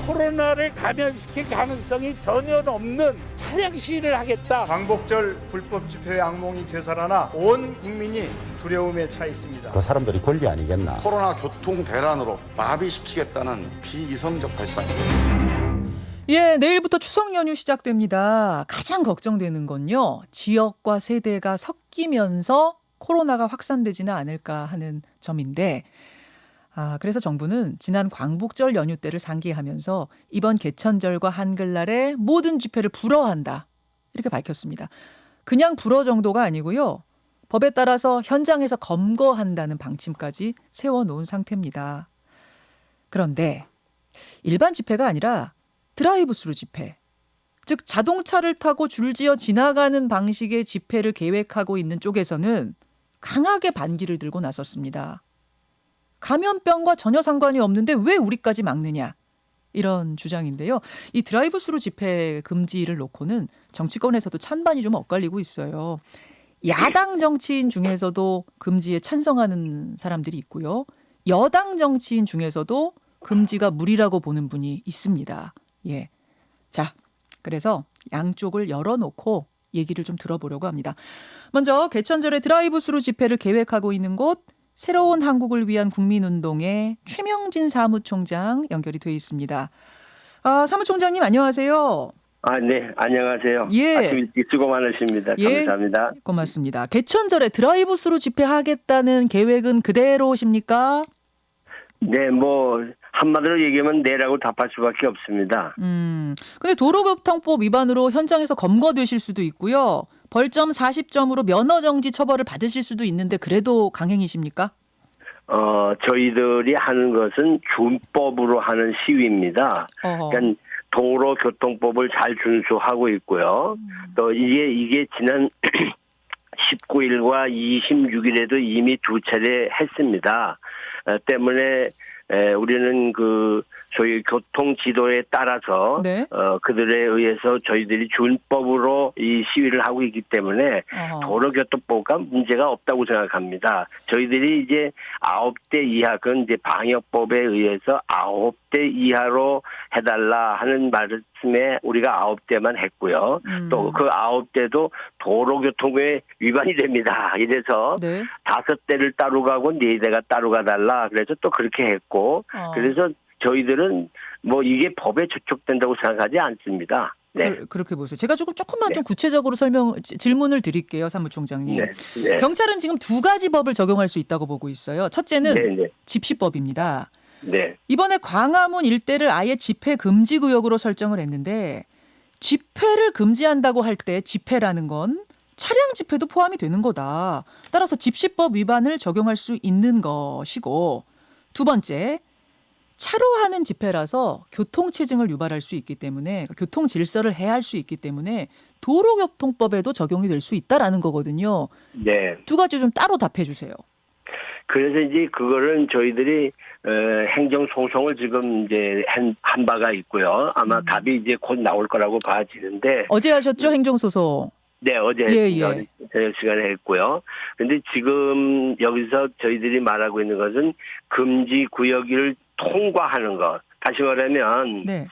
코로나를 감염시킬 가능성이 전혀 없는 차량 시위를 하겠다. 광복절 불법 집회의 악몽이 되살아나 온 국민이 두려움에 차 있습니다. 그 사람들이 권리 아니겠나. 코로나 교통 대란으로 마비시키겠다는 비이성적 발상입니다. 예, 내일부터 추석 연휴 시작됩니다. 가장 걱정되는 건요, 지역과 세대가 섞이면서 코로나가 확산되지는 않을까 하는 점인데, 그래서 정부는 지난 광복절 연휴 때를 상기하면서 이번 개천절과 한글날에 모든 집회를 불허한다, 이렇게 밝혔습니다. 그냥 불허 정도가 아니고요, 법에 따라서 현장에서 검거한다는 방침까지 세워놓은 상태입니다. 그런데 일반 집회가 아니라 드라이브스루 집회, 즉 자동차를 타고 줄지어 지나가는 방식의 집회를 계획하고 있는 쪽에서는 강하게 반기를 들고 나섰습니다. 감염병과 전혀 상관이 없는데 왜 우리까지 막느냐, 이런 주장인데요. 이 드라이브스루 집회 금지를 놓고는 정치권에서도 찬반이 좀 엇갈리고 있어요. 야당 정치인 중에서도 금지에 찬성하는 사람들이 있고요, 여당 정치인 중에서도 금지가 무리라고 보는 분이 있습니다. 예. 자, 그래서 양쪽을 열어놓고 얘기를 좀 들어보려고 합니다. 먼저 개천절에 드라이브스루 집회를 계획하고 있는 곳, 새로운 한국을 위한 국민운동의 최명진 사무총장 연결이 돼 있습니다. 사무총장님 안녕하세요. 네, 안녕하세요. 예. 아침 일찍 수고 많으십니다. 예. 감사합니다. 고맙습니다. 개천절에 드라이브스루 집회하겠다는 계획은 그대로십니까? 네, 한마디로 얘기하면 네라고 답할 수밖에 없습니다. 근데 도로교통법 위반으로 현장에서 검거되실 수도 있고요, 벌점 40점으로 면허정지 처벌을 받으실 수도 있는데 그래도 강행이십니까? 저희들이 하는 것은 준법으로 하는 시위입니다. 그러니까 도로교통법을 잘 준수하고 있고요. 또 이게 지난 19일과 26일에도 이미 두 차례 했습니다. 때문에 우리는 소위 교통 지도에 따라서 네. 그들에 의해서 저희들이 준법으로 이 시위를 하고 있기 때문에 도로교통법과 문제가 없다고 생각합니다. 저희들이 이제 9대 이하, 그건 이제 방역법에 의해서 9대 이하로 해달라 하는 말씀에 우리가 9대만 했고요. 또 그 9대도 도로교통법에 위반이 됩니다. 이래서 네. 5대를 따로 가고 4대가 따로 가달라. 그래서 또 그렇게 했고, 그래서 저희들은 이게 법에 저촉된다고 생각하지 않습니다. 네. 그렇게 보세요. 제가 조금만 네. 좀 구체적으로 질문을 드릴게요, 사무총장님. 네. 네. 경찰은 지금 두 가지 법을 적용할 수 있다고 보고 있어요. 첫째는 네. 집시법입니다. 네. 이번에 광화문 일대를 아예 집회 금지 구역으로 설정을 했는데, 집회를 금지한다고 할 때 집회라는 건 차량 집회도 포함이 되는 거다. 따라서 집시법 위반을 적용할 수 있는 것이고, 두 번째, 차로 하는 집회라서 교통체증을 유발할 수 있기 때문에, 교통 질서를 해할 수 있기 때문에 도로교통법에도 적용이 될 수 있다라는 거거든요. 네. 두 가지 좀 따로 답해 주세요. 그래서 이제 그거는 저희들이 행정소송을 지금 이제 한 바가 있고요. 아마 답이 이제 곧 나올 거라고 봐지는데. 어제 하셨죠, 행정소송? 네, 어제 저녁 시간에 했고요. 근데 지금 여기서 저희들이 말하고 있는 것은 금지 구역을 통과하는 것. 다시 말하면 네.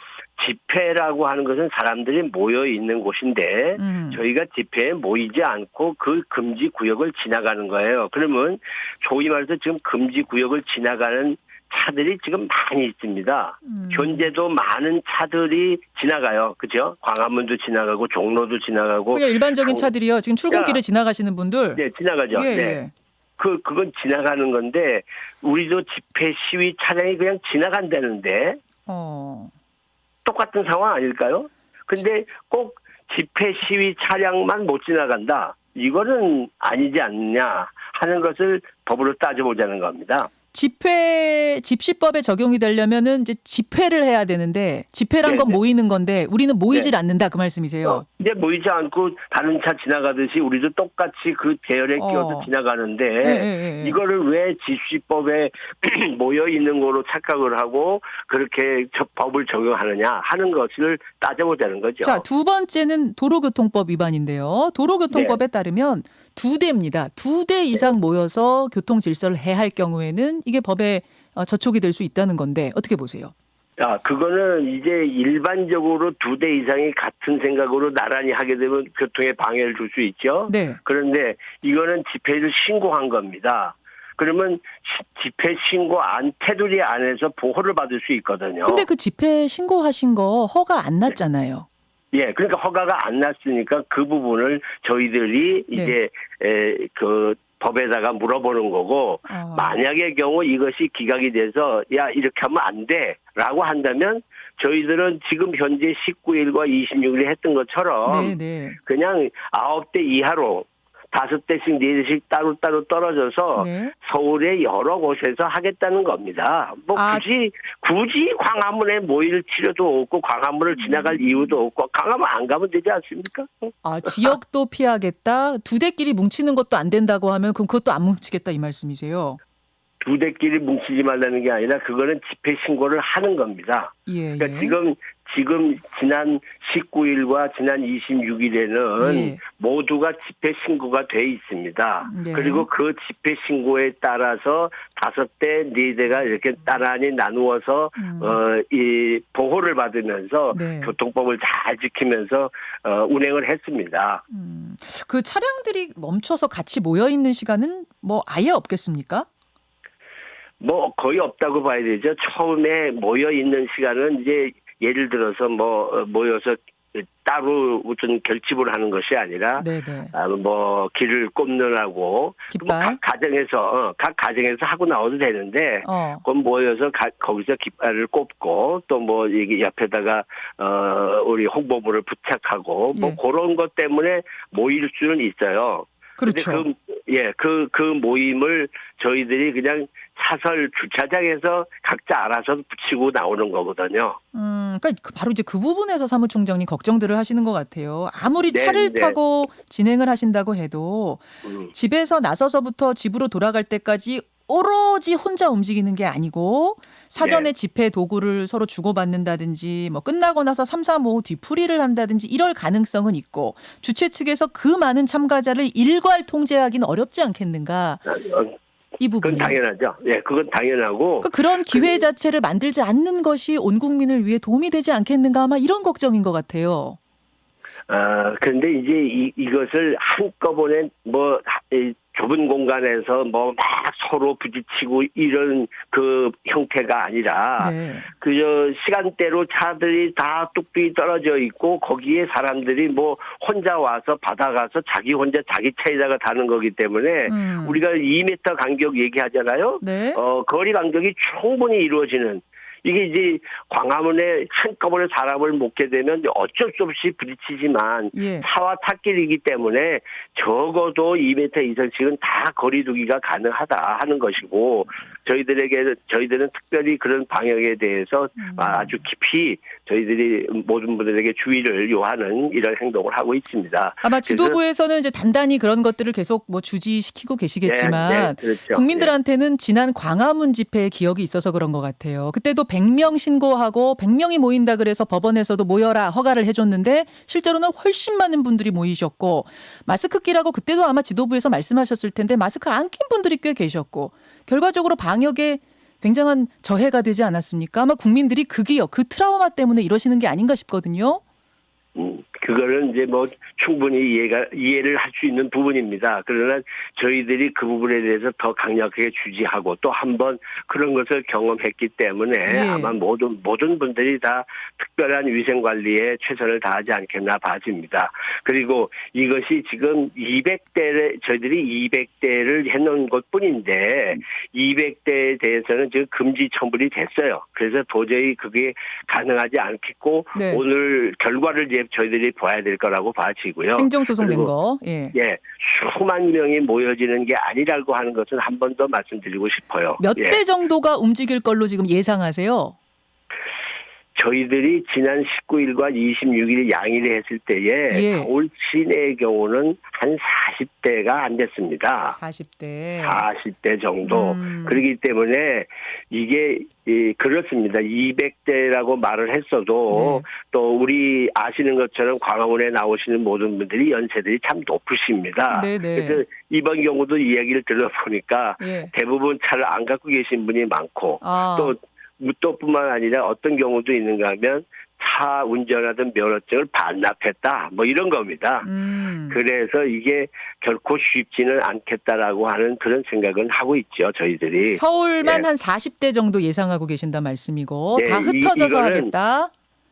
집회라고 하는 것은 사람들이 모여 있는 곳인데 저희가 집회에 모이지 않고 그 금지 구역을 지나가는 거예요. 그러면 소위 말해서 지금 금지 구역을 지나가는 차들이 지금 많이 있습니다. 현재도 많은 차들이 지나가요. 그죠? 광화문도 지나가고 종로도 지나가고. 그게 일반적인 차들이요. 지금 출근길에 지나가시는 분들. 네, 지나가죠. 예, 네. 예. 그건 지나가는 건데 우리도 집회 시위 차량이 그냥 지나간다는데 똑같은 상황 아닐까요? 근데 꼭 집회 시위 차량만 못 지나간다. 이거는 아니지 않느냐 하는 것을 법으로 따져보자는 겁니다. 집시법에 적용이 되려면은 이제 집회를 해야 되는데, 집회란 건 모이는 건데 우리는 모이질 않는다, 그 말씀이세요? 이제 모이지 않고 다른 차 지나가듯이 우리도 똑같이 그 대열에 끼어서 지나가는데 이거를 왜 집시법에 모여 있는 거로 착각을 하고 그렇게 법을 적용하느냐 하는 것을 따져보자는 거죠. 자, 두 번째는 도로교통법 위반인데요. 도로교통법에 따르면 2대입니다. 2대 이상 모여서 교통 질서를 해할 경우에는 이게 법에 저촉이 될 수 있다는 건데 어떻게 보세요? 그거는 이제 일반적으로 2대 이상이 같은 생각으로 나란히 하게 되면 교통에 방해를 줄 수 있죠. 네. 그런데 이거는 집회를 신고한 겁니다. 그러면 집회 신고 테두리 안에서 보호를 받을 수 있거든요. 근데 그 집회 신고하신 거 허가 안 났잖아요. 예, 그러니까 허가가 안 났으니까 그 부분을 저희들이 네. 이제 그 법에다가 물어보는 거고 만약의 경우 이것이 기각이 돼서 야 이렇게 하면 안 돼라고 한다면 저희들은 지금 현재 19일과 26일에 했던 것처럼 네. 그냥 9대 이하로 5대씩 4대씩 따로따로 떨어져서 네. 서울의 여러 곳에서 하겠다는 겁니다. 뭐 굳이 광화문에 모일 필요도 없고 광화문을 지나갈 이유도 없고 광화문 안 가면 되지 않습니까? 지역도 피하겠다. 2대끼리 뭉치는 것도 안 된다고 하면 그럼 그것도 안 뭉치겠다 이 말씀이세요? 2대끼리 뭉치지 말라는 게 아니라 그거는 집회 신고를 하는 겁니다. 그러니까 지금 지난 19일과 지난 26일에는 모두가 집회 신고가 돼 있습니다. 네. 그리고 그 집회 신고에 따라서 5대, 4대가 이렇게 나란히 나누어서 이 보호를 받으면서 교통법을 잘 지키면서 운행을 했습니다. 그 차량들이 멈춰서 같이 모여 있는 시간은 뭐 아예 없겠습니까? 뭐 거의 없다고 봐야 되죠. 처음에 모여 있는 시간은 이제 예를 들어서 모여서 따로 무슨 결집을 하는 것이 아니라 뭐 길을 꼽느라고 각 가정에서 하고 나와도 되는데 그건 모여서 거기서 깃발을 꼽고 또 뭐 이게 옆에다가 우리 홍보물을 부착하고 뭐 그런 것 때문에 모일 수는 있어요. 그렇죠. 그 모임을 저희들이 그냥 사설 주차장에서 각자 알아서 붙이고 나오는 거거든요. 그러니까 바로 이제 그 부분에서 사무총장님 걱정들을 하시는 것 같아요. 아무리 차를 타고 진행을 하신다고 해도 집에서 나서서부터 집으로 돌아갈 때까지 오로지 혼자 움직이는 게 아니고 사전에 집회 도구를 서로 주고받는다든지 뭐 끝나고 나서 3, 4, 5 뒤풀이를 한다든지 이럴 가능성은 있고 주최 측에서 그 많은 참가자를 일괄 통제하기는 어렵지 않겠는가. 이 부분. 그건 당연하죠. 그건 당연하고. 그런 기회 자체를 만들지 않는 것이 온 국민을 위해 도움이 되지 않겠는가 아마 이런 걱정인 것 같아요. 그런데 이제 이것을 한꺼번에 좁은 공간에서 막 서로 부딪히고 이런 그 형태가 아니라 그저 시간대로 차들이 다 뚝뚝이 떨어져 있고 거기에 사람들이 뭐 혼자 와서 받아가서 자기 혼자 자기 차에다가 타는 거기 때문에 우리가 2m 간격 얘기하잖아요. 거리 간격이 충분히 이루어지는 이게 이제 광화문에 한꺼번에 사람을 모게 되면 어쩔 수 없이 부딪히지만 차와 찻길이기 때문에 적어도 2m 이상씩은 다 거리 두기가 가능하다 하는 것이고 저희들은 특별히 그런 방역에 대해서 아주 깊이 저희들이 모든 분들에게 주의를 요하는 이런 행동을 하고 있습니다. 아마 지도부에서는 이제 단단히 그런 것들을 계속 뭐 주지시키고 계시겠지만 그렇죠. 국민들한테는 지난 광화문 집회의 기억이 있어서 그런 것 같아요. 그때도 100명 신고하고 100명이 모인다 그래서 법원에서도 모여라 허가를 해줬는데 실제로는 훨씬 많은 분들이 모이셨고 마스크 끼라고 그때도 아마 지도부에서 말씀하셨을 텐데 마스크 안 낀 분들이 꽤 계셨고 결과적으로 방역에 굉장한 저해가 되지 않았습니까? 아마 국민들이 그 기억, 그 트라우마 때문에 이러시는 게 아닌가 싶거든요. 그거는 이제 뭐 충분히 이해를 할 수 있는 부분입니다. 그러나 저희들이 그 부분에 대해서 더 강력하게 주지하고 또 한 번 그런 것을 경험했기 때문에 아마 모든 분들이 다 특별한 위생 관리에 최선을 다하지 않겠나 봐집니다. 그리고 이것이 지금 200대를 저희들이 200대를 해놓은 것뿐인데 200대에 대해서는 지금 금지 처분이 됐어요. 그래서 도저히 그게 가능하지 않겠고 오늘 결과를 이제 저희들이 봐야 될 거라고 봐지고요. 행정소송된 거. 수만 명이 모여지는 게 아니라고 하는 것은 한 번 더 말씀드리고 싶어요. 몇 대 정도가 움직일 걸로 지금 예상하세요? 저희들이 지난 19일과 26일 양일에 했을 때에 서울 시내의 경우는 한 40대가 안 됐습니다. 40대 정도. 그렇기 때문에 이게 그렇습니다. 200대라고 말을 했어도 또 우리 아시는 것처럼 광화문에 나오시는 모든 분들이 연세들이 참 높으십니다. 그래서 이번 경우도 이야기를 들어보니까 대부분 차를 안 갖고 계신 분이 많고 또 무토뿐만 아니라 어떤 경우도 있는가 하면 차 운전하던 면허증을 반납했다. 뭐 이런 겁니다. 그래서 이게 결코 쉽지는 않겠다라고 하는 그런 생각은 하고 있죠. 저희들이. 서울만 예. 한 40대 정도 예상하고 계신단 말씀이고 네, 다 흩어져서 이거는 하겠다.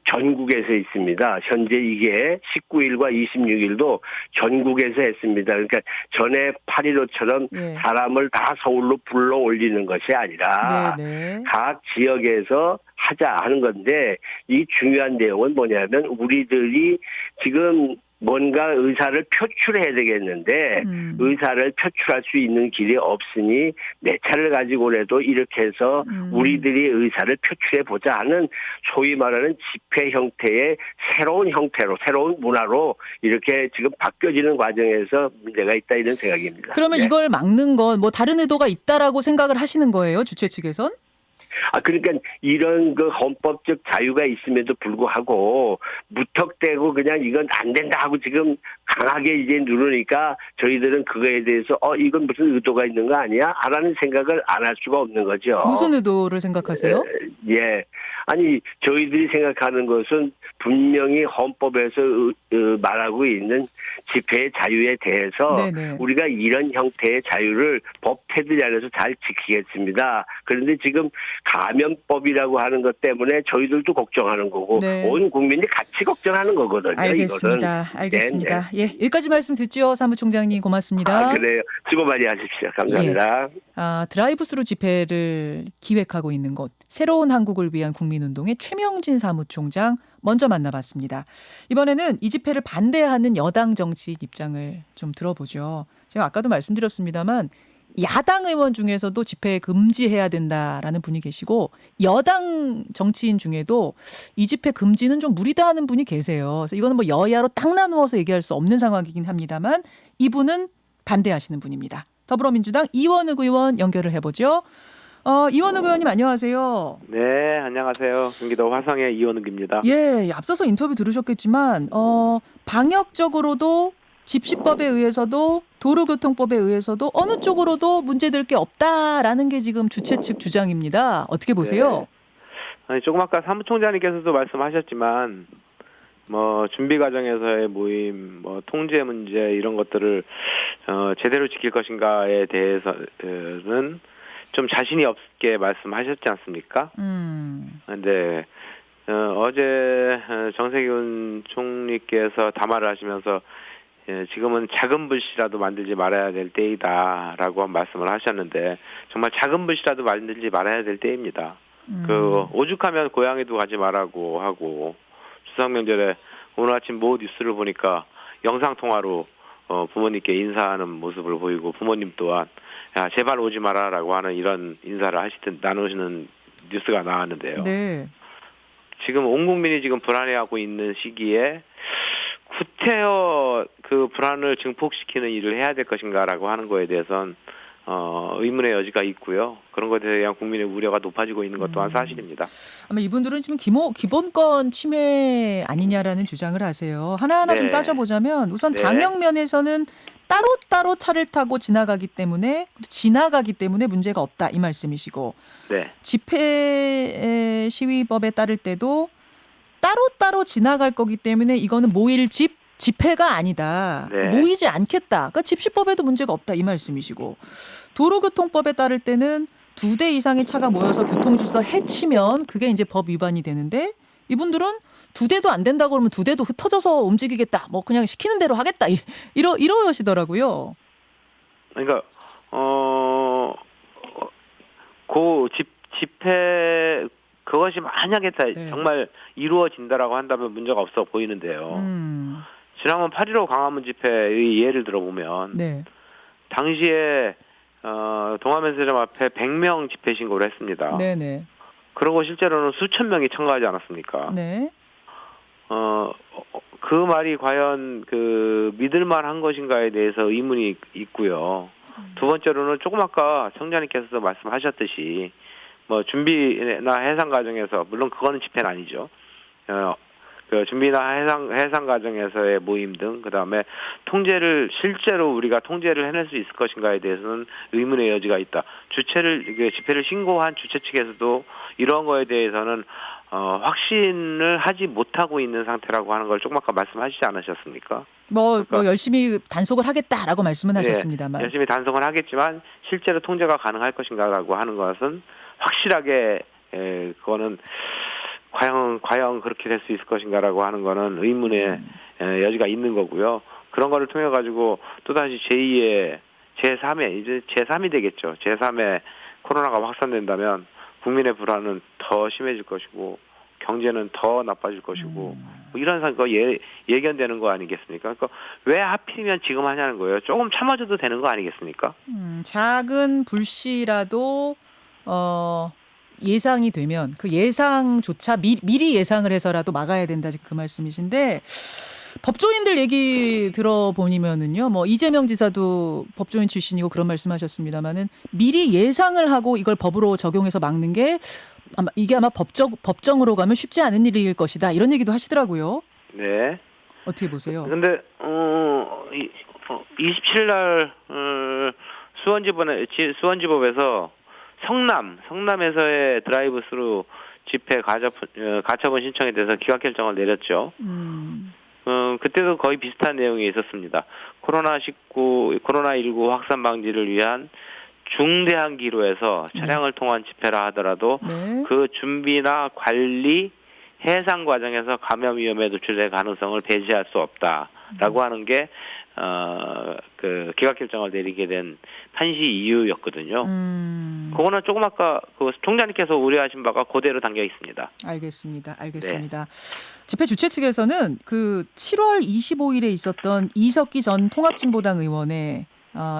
전국에서 있습니다. 현재 이게 19일과 26일도 전국에서 했습니다. 그러니까 전에 8.15처럼 예. 사람을 다 서울로 불러 올리는 것이 아니라 네네. 각 지역에서 하자 하는 건데 이 중요한 내용은 뭐냐면 우리들이 지금 뭔가 의사를 표출해야 되겠는데 의사를 표출할 수 있는 길이 없으니 내 차를 가지고라도 이렇게 해서 우리들이 의사를 표출해 보자 하는 소위 말하는 집회 형태의 새로운 형태로 새로운 문화로 이렇게 지금 바뀌어지는 과정에서 문제가 있다 이런 생각입니다. 그러면 네. 이걸 막는 건 뭐 다른 의도가 있다라고 생각을 하시는 거예요, 주최 측에선? 그러니까 이런 그 헌법적 자유가 있음에도 불구하고 무턱대고 그냥 이건 안 된다 하고 지금 강하게 이제 누르니까 저희들은 그거에 대해서 이건 무슨 의도가 있는 거 아니야? 라는 생각을 안 할 수가 없는 거죠. 무슨 의도를 생각하세요? 예. 아니 저희들이 생각하는 것은 분명히 헌법에서 말하고 있는 집회의 자유에 대해서 네네. 우리가 이런 형태의 자유를 법 테두리 안에서 잘 지키겠습니다. 그런데 지금 감염법이라고 하는 것 때문에 저희들도 걱정하는 거고 네. 온 국민이 같이 걱정하는 거거든요. 알겠습니다. 이거는. 알겠습니다. 네, 예, 여기까지 말씀 듣죠, 사무총장님 고맙습니다. 그래요. 수고 많이 하십시오. 감사합니다. 드라이브스루 집회를 기획하고 있는 곳 새로운 한국을 위한 국민운동의 최명진 사무총장 먼저 만나봤습니다. 이번에는 이 집회를 반대하는 여당 정치인 입장을 좀 들어보죠. 제가 아까도 말씀드렸습니다만 야당 의원 중에서도 집회 금지해야 된다라는 분이 계시고 여당 정치인 중에도 이 집회 금지는 좀 무리다 하는 분이 계세요. 그래서 이거는 뭐 여야로 딱 나누어서 얘기할 수 없는 상황이긴 합니다만 이분은 반대하시는 분입니다. 더불어민주당 이원욱 의원 연결을 해보죠. 이원욱 의원님 안녕하세요. 네, 안녕하세요. 경기도 화성의 이원욱입니다. 예, 앞서서 인터뷰 들으셨겠지만 방역적으로도 집시법에 의해서도 도로교통법에 의해서도 어느 쪽으로도 문제될 게 없다라는 게 지금 주최 측 주장입니다. 어떻게 보세요? 네. 아니, 조금 아까 사무총장님께서도 말씀하셨지만 뭐 준비 과정에서의 모임, 뭐 통제 문제 이런 것들을 제대로 지킬 것인가에 대해서는 좀 자신이 없게 말씀하셨지 않습니까? 근데 어제 정세균 총리께서 담화를 하시면서 지금은 작은 불씨라도 만들지 말아야 될 때이다라고 말씀을 하셨는데 정말 작은 불씨라도 만들지 말아야 될 때입니다. 오죽하면 고향에도 가지 말라고 하고 추석 명절에 오늘 아침 모 뉴스를 보니까 영상 통화로 부모님께 인사하는 모습을 보이고 부모님 또한 야 제발 오지 마라라고 하는 이런 인사를 나누시는 뉴스가 나왔는데요. 네. 지금 온 국민이 지금 불안해하고 있는 시기에 구태여 그 불안을 증폭시키는 일을 해야 될 것인가라고 하는 거에 대해서는 의문의 여지가 있고요. 그런 것에 대한 국민의 우려가 높아지고 있는 것 또한 사실입니다. 아마 이분들은 지금 기본권 침해 아니냐라는 주장을 하세요. 하나하나 네. 좀 따져보자면 우선 네. 방역 면에서는 따로따로 차를 타고 지나가기 때문에 문제가 없다 이 말씀이시고 네. 집회 시위법에 따를 때도 따로따로 지나갈 거기 때문에 이거는 모일 집회가 아니다. 네. 모이지 않겠다. 그러니까 집시법에도 문제가 없다 이 말씀이시고 도로교통법에 따를 때는 2대 이상의 차가 모여서 교통질서 해치면 그게 이제 법 위반이 되는데 이분들은 2대도 안 된다고 그러면 2대도 흩어져서 움직이겠다. 뭐 그냥 시키는 대로 하겠다. 이러시더라고요. 그러니까 집회 그것이 만약에 네. 정말 이루어진다라고 한다면 문제가 없어 보이는데요. 지난번 8.15 광화문 집회의 예를 들어보면 네. 당시에 동아면세점 앞에 100명 집회 신고를 했습니다. 네네. 그리고 실제로는 수천 명이 참가하지 않았습니까? 네. 그 말이 과연 믿을만한 것인가에 대해서 의문이 있고요. 두 번째로는 조금 아까 청장님께서도 말씀하셨듯이 뭐 준비나 해상 과정에서 물론 그거는 집회는 아니죠. 그 준비나 해상 과정에서의 모임 등 그다음에 통제를 실제로 우리가 통제를 해낼 수 있을 것인가에 대해서는 의문의 여지가 있다. 집회를 신고한 주최 측에서도 이런 거에 대해서는 확신을 하지 못하고 있는 상태라고 하는 걸 조금 아까 말씀하시지 않으셨습니까? 뭐 열심히 단속을 하겠다라고 말씀은 하셨습니다만. 열심히 단속을 하겠지만 실제로 통제가 가능할 것인가라고 하는 것은 확실하게 그거는 과연 그렇게 될 수 있을 것인가라고 하는 거는 의문의 여지가 있는 거고요. 그런 거를 통해 가지고 또다시 제2의 제3의 이제 제3이 되겠죠. 제3의 코로나가 확산된다면 국민의 불안은 더 심해질 것이고 경제는 더 나빠질 것이고 뭐 이런 상황 예견되는 거 아니겠습니까? 그러니까 왜 하필이면 지금 하냐는 거예요. 조금 참아줘도 되는 거 아니겠습니까? 작은 불씨라도 예상이 되면 그 예상조차 미리 예상을 해서라도 막아야 된다 그 말씀이신데 법조인들 얘기 들어보니면은요, 뭐 이재명 지사도 법조인 출신이고 그런 말씀하셨습니다만은 미리 예상을 하고 이걸 법으로 적용해서 막는 게 아마 법정으로 가면 쉽지 않은 일일 것이다 이런 얘기도 하시더라고요. 네. 어떻게 보세요? 근데 27일 날 수원지법에서 성남에서의 드라이브스루 집회 가처분 신청에 대해서 기각 결정을 내렸죠. 그때도 거의 비슷한 내용이 있었습니다. 코로나19 확산 방지를 위한 중대한 기로에서 차량을 통한 집회라 하더라도 그 준비나 관리, 해상 과정에서 감염 위험에 노출될 가능성을 배제할 수 없다라고 하는 게 그 기각 결정을 내리게 된 판시 이유였거든요. 그거는 조금 아까 그 총장님께서 우려하신 바가 그대로 담겨 있습니다. 알겠습니다. 네. 집회 주최 측에서는 그 7월 25일에 있었던 이석기 전 통합진보당 의원의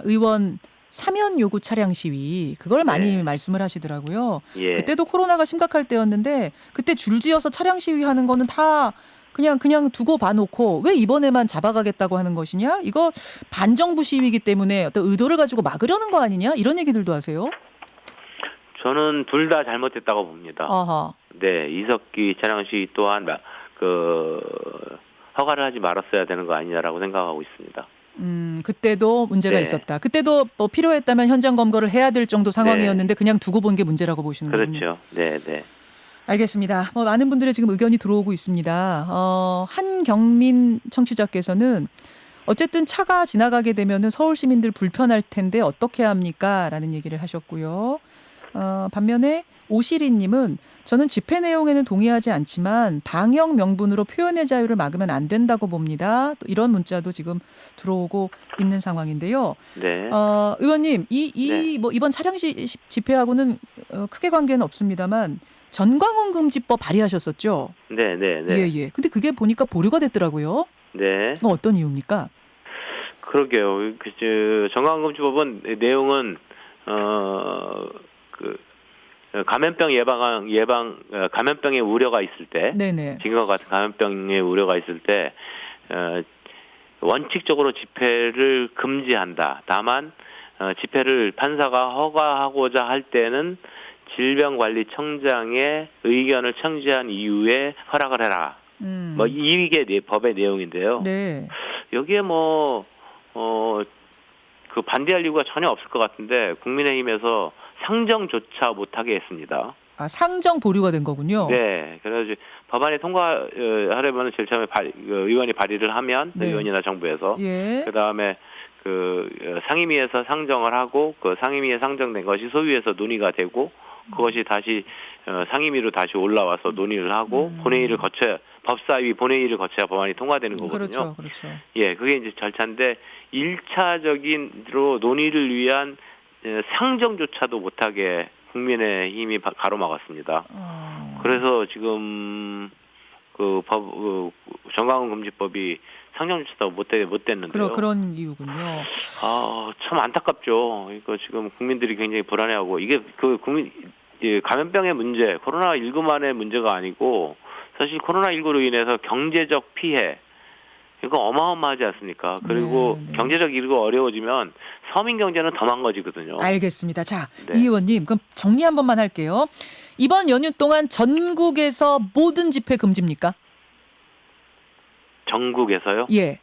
의원 사면 요구 차량 시위 그걸 많이 말씀을 하시더라고요. 예. 그때도 코로나가 심각할 때였는데 그때 줄지어서 차량 시위하는 거는 다 그냥 두고 봐놓고 왜 이번에만 잡아가겠다고 하는 것이냐? 이거 반정부 시위이기 때문에 어떤 의도를 가지고 막으려는 거 아니냐? 이런 얘기들도 하세요. 저는 둘 다 잘못됐다고 봅니다. 아하. 네, 이석기 차량 시위 또한 허가를 하지 말았어야 되는 거 아니냐라고 생각하고 있습니다. 그때도 문제가 있었다. 그때도 뭐 필요했다면 현장 검거를 해야 될 정도 상황이었는데 그냥 두고 본 게 문제라고 보시는 거군요. 그렇죠. 네. 알겠습니다. 뭐 많은 분들의 지금 의견이 들어오고 있습니다. 한경민 청취자께서는 어쨌든 차가 지나가게 되면은 서울 시민들 불편할 텐데 어떻게 합니까? 라는 얘기를 하셨고요. 반면에 오시리님은 저는 집회 내용에는 동의하지 않지만 방역 명분으로 표현의 자유를 막으면 안 된다고 봅니다. 또 이런 문자도 지금 들어오고 있는 상황인데요. 네. 의원님, 뭐 이번 차량 집회하고는 크게 관계는 없습니다만 전광훈 금지법 발의하셨었죠? 네. 예. 근데 그게 보니까 보류가 됐더라고요. 네. 어떤 이유입니까? 그러게요. 전광훈 금지법은 내용은 감염병 감염병의 우려가 있을 때, 지금과 같은 감염병의 우려가 있을 때, 원칙적으로 집회를 금지한다. 다만, 집회를 판사가 허가하고자 할 때는 질병관리청장의 의견을 청지한 이후에 허락을 해라. 뭐, 이게 법의 내용인데요. 네. 여기에 반대할 이유가 전혀 없을 것 같은데, 국민의힘에서 상정조차 못하게 했습니다. 상정 보류가 된 거군요. 네. 그래서 법안이 통과하려면 제일 처음에 의원이 발의를 하면 의원이나 정부에서 그 다음에 상임위에서 상정을 하고 그 상임위에 상정된 것이 소위에서 논의가 되고 그것이 다시 상임위로 다시 올라와서 논의를 하고 본회의를 거쳐야 법사위 본회의를 거쳐야 법안이 통과되는 거거든요. 그렇죠. 예, 그게 이제 절차인데 1차적인으로 논의를 위한 상정조차도 못하게 국민의힘이 가로막았습니다. 그래서 지금 전광훈 금지법이 상정조차도 못 됐는데요. 그런 이유군요. 참 안타깝죠. 이거 지금 국민들이 굉장히 불안해하고 이게 감염병의 문제, 코로나19만의 문제가 아니고 사실 코로나19로 인해서 경제적 피해 이거 어마어마하지 않습니까? 그리고 경제적 이유가 어려워지면 서민 경제는 더 망가지거든요. 알겠습니다. 자, 이 의원님 그럼 정리 한 번만 할게요. 이번 연휴 동안 전국에서 모든 집회 금지입니까? 전국에서요? 예.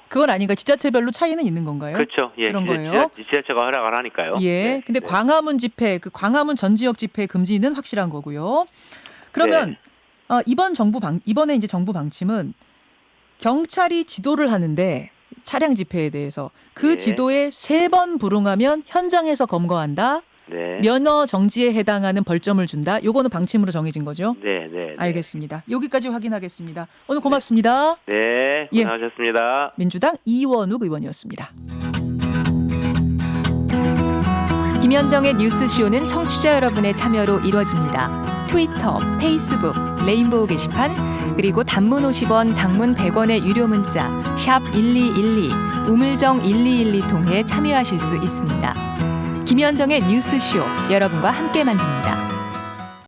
그건 아닌가? 지자체별로 차이는 있는 건가요? 그렇죠. 예, 그런 거예요? 지자체가 허락을 하니까요. 예. 네, 근데 네. 광화문 집회, 그 광화문 전 지역 집회 금지는 확실한 거고요. 그러면 이번에 이제 정부 방침은 경찰이 지도를 하는데 차량 집회에 대해서 그 네. 지도에 3번 불응하면 현장에서 검거한다. 네. 면허 정지에 해당하는 벌점을 준다. 요거는 방침으로 정해진 거죠? 네, 네. 알겠습니다. 여기까지 확인하겠습니다. 오늘 고맙습니다. 네, 예. 고생하셨습니다. 민주당 이원욱 의원이었습니다. 김현정의 뉴스쇼는 청취자 여러분의 참여로 이루어집니다. 트위터, 페이스북, 레인보우 게시판, 그리고 단문 50원, 장문 100원의 유료 문자 샵 1212, 우물정 1212 통해 참여하실 수 있습니다. 김현정의 뉴스쇼, 여러분과 함께 만듭니다.